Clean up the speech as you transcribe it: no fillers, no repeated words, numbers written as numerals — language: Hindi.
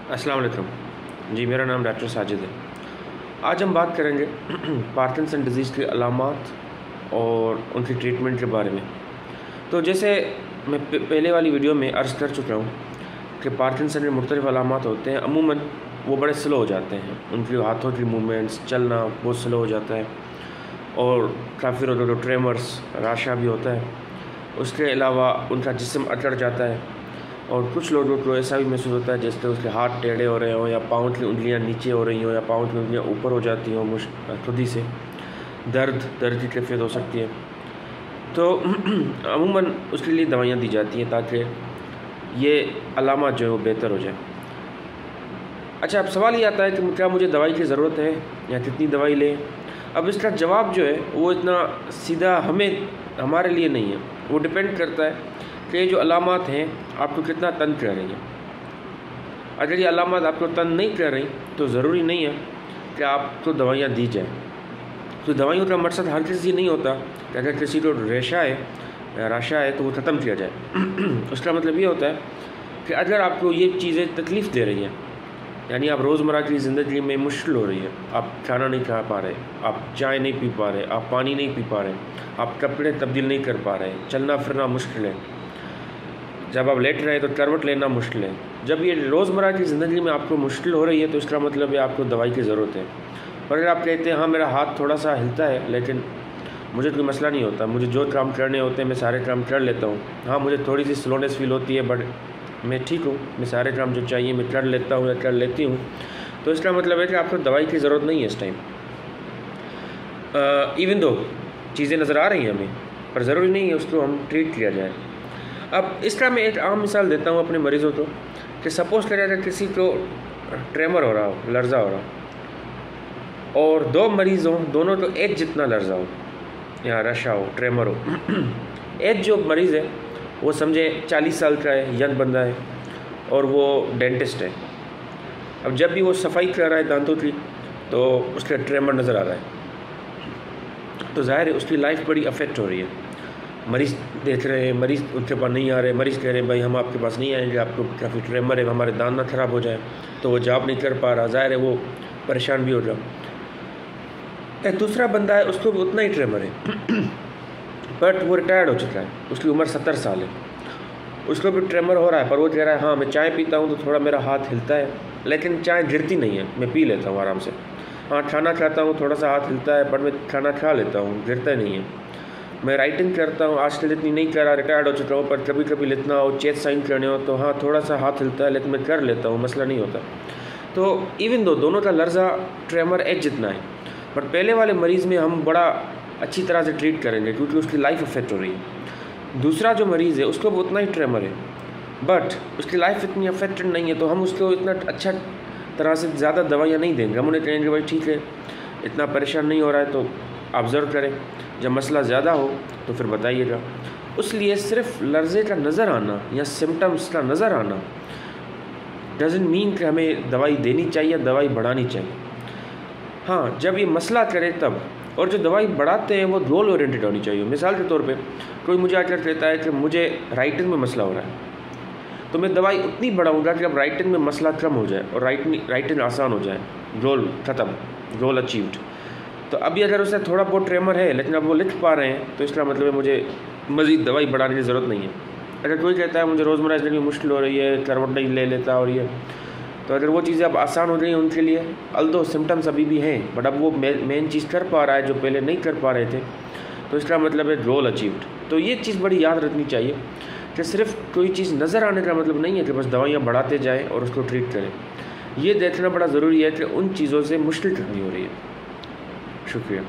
अस्सलाम वालेकुम जी, मेरा नाम डॉक्टर साजिद है। आज हम बात करेंगे पार्किंसन डिज़ीज़ की अलामात और उनकी ट्रीटमेंट के बारे में। तो जैसे मैं पहले वाली वीडियो में अर्ज़ कर चुका हूँ कि पार्किंसन में मुख्तलिफ़ अलामात होते हैं। अमूमन वो बड़े स्लो हो जाते हैं, उनकी हाथों की मूवमेंट्स, चलना बहुत स्लो हो जाता है और काफ़ी लोगों को ट्रेमर्स, राशा भी होता है। उसके अलावा उनका जिस्म अकड़ जाता है और कुछ लोगों को ऐसा भी महसूस होता है जैसे उसके हाथ टेढ़े हो रहे हों या पाँव की उंगलियां नीचे हो रही हों या पाँव की उंगलियां ऊपर हो जाती हों खुद ही से। दर्द की कैफियत हो सकती है। तो अमूमन उसके लिए दवाइयाँ दी जाती हैं ताकि ये अलामत जो है वो बेहतर हो जाए। अच्छा, अब सवाल ये आता है कि क्या मुझे दवाई की ज़रूरत है या कितनी दवाई लें। अब इसका जवाब जो है वो इतना सीधा हमारे लिए नहीं है। वो डिपेंड करता है कि ये जो अलामत हैं आपको कितना तंग कर रही हैं। अगर ये अलामत आपको तंग नहीं कर रही तो ज़रूरी नहीं है कि आपको दवाइयाँ दी जाए। तो दवाइयों का मकसद हर किसी नहीं होता कि अगर किसी को रेशा है या राशा है तो वो ख़त्म किया जाए। उसका मतलब ये होता है कि अगर आपको ये चीज़ें तकलीफ़ दे रही हैं, यानी आप रोज़मर्रा की ज़िंदगी में मुश्किल हो रही है, आप खाना नहीं खा पा रहे, आप चाय नहीं पी पा रहे, आप पानी नहीं पी पा रहे, आप कपड़े तब्दील नहीं कर पा रहे, चलना फिरना मुश्किल है, जब आप लेट रहे हैं तो करवट लेना मुश्किल है। जब ये रोज़मर्रा की ज़िंदगी में आपको मुश्किल हो रही है तो इसका मतलब है आपको दवाई की ज़रूरत है। पर अगर आप कहते हैं हाँ मेरा हाथ थोड़ा सा हिलता है लेकिन मुझे कोई मसला नहीं होता, मुझे जो काम करने होते हैं मैं सारे काम कर लेता हूँ, हाँ मुझे थोड़ी सी स्लोनेस फील होती है बट मैं ठीक हूँ, मैं सारे काम जो चाहिए मैं कर लेता हूँ या कर लेती हूँ, तो इसका मतलब है कि आपको दवाई की ज़रूरत नहीं है इस टाइम। इवन दो चीज़ें नज़र आ रही हैं हमें, पर ज़रूरी नहीं है उसको हम ट्रीट किया जाए। अब इसका मैं एक आम मिसाल देता हूँ अपने मरीज़ों को कि सपोज़ करें अगर किसी को ट्रेमर हो रहा हो, लर्जा हो रहा हो, और दो मरीज़ हों, दोनों को एक जितना लर्जा हो या रशा हो, ट्रेमर हो। एक जो मरीज़ है वो समझे 40 साल का है, यंग बंदा है और वो डेंटिस्ट है। अब जब भी वो सफाई कर रहा है दांतों की तो उसका ट्रेमर नज़र आ रहा है, तो ज़ाहिर है उसकी लाइफ बड़ी अफेक्ट हो रही है। मरीज़ देख रहे हैं, मरीज़ उनके पास नहीं आ रहे, मरीज़ कह रहे हैं भाई हम आपके पास नहीं आएंगे, आपको काफ़ी ट्रेमर है, हमारे दांत ना ख़राब हो जाए, तो वो जॉब नहीं कर पा रहा, ज़ाहिर है वो परेशान भी हो रहा। एक दूसरा बंदा है, उसको भी उतना ही ट्रेमर है बट वो रिटायर्ड हो चुका है, उसकी उम्र 70 साल है, उसको भी ट्रेमर हो रहा है, पर वो कह रहा है हाँ मैं चाय पीता हूँ तो थोड़ा मेरा हाथ हिलता है लेकिन चाय गिरती नहीं है, मैं पी लेता हूँ आराम से। हाँ खाना खाता हूँ, थोड़ा सा हाथ हिलता है पर मैं खाना खा लेता हूँ, गिरता नहीं है। मैं राइटिंग करता हूँ, आजकल इतनी नहीं कर रहा, रिटायर्ड हो चुका हूँ, पर कभी कभी लिखना हो, चेक साइन करने हो तो हाँ थोड़ा सा हाथ हिलता है लेकिन मैं कर लेता हूँ, मसला नहीं होता। तो इवन दोनों का लर्जा ट्रेमर एक जितना है, बट पहले वाले मरीज़ में हम बड़ा अच्छी तरह से ट्रीट करेंगे क्योंकि उसकी लाइफ अफेक्ट हो रही है। दूसरा जो मरीज़ है उसको भी उतना ही ट्रेमर है बट उसकी लाइफ इतनी अफेक्टेड नहीं है, तो हम उसको इतना अच्छा तरह से ज़्यादा दवाइयाँ नहीं देंगे। हम उन्हें कहेंगे भाई ठीक है इतना परेशान नहीं हो रहा है तो ऑब्ज़र्व करें, जब मसला ज़्यादा हो तो फिर बताइएगा। इसलिए सिर्फ लर्जे का नज़र आना या सिम्टम्स का नज़र आना डजंट मीन कि हमें दवाई देनी चाहिए, दवाई बढ़ानी चाहिए। हाँ जब ये मसला करे तब, और जो दवाई बढ़ाते हैं वो गोल ओरिएंटेड होनी चाहिए। मिसाल के तौर पे कोई मुझे आकर कहता है कि मुझे राइटिंग में मसला हो रहा है, तो मैं दवाई उतनी बढ़ाऊंगा कि अब राइटिंग में मसला कम हो जाए और राइटिंग आसान हो जाए, गोल ख़त्म, गोल अचीव्ड। तो अभी अगर उसे थोड़ा बहुत ट्रेमर है लेकिन अब वो लिख पा रहे हैं तो इसका मतलब है मुझे मज़ीद दवाई बढ़ाने की ज़रूरत नहीं है। अगर कोई कहता है मुझे रोज़मर्रा ज़िंदगी में मुश्किल हो रही है, करवट नहीं ले लेता और ये, तो अगर वो चीज़ें अब आसान हो रही हैं उनके लिए, अल्दो सिम्टम्स अभी भी हैं बट अब वो मेन चीज़ कर पा रहा है जो पहले नहीं कर पा रहे थे, तो इसका मतलब है गोल अचीव्ड। तो ये चीज़ बड़ी याद रखनी चाहिए कि सिर्फ कोई चीज़ नज़र आने का मतलब नहीं है कि बस दवाइयाँ बढ़ाते जाएँ और उसको ट्रीट करें। ये देखना बड़ा ज़रूरी है कि उन चीज़ों से मुश्किल कितनी हो रही है। शुक्रिया।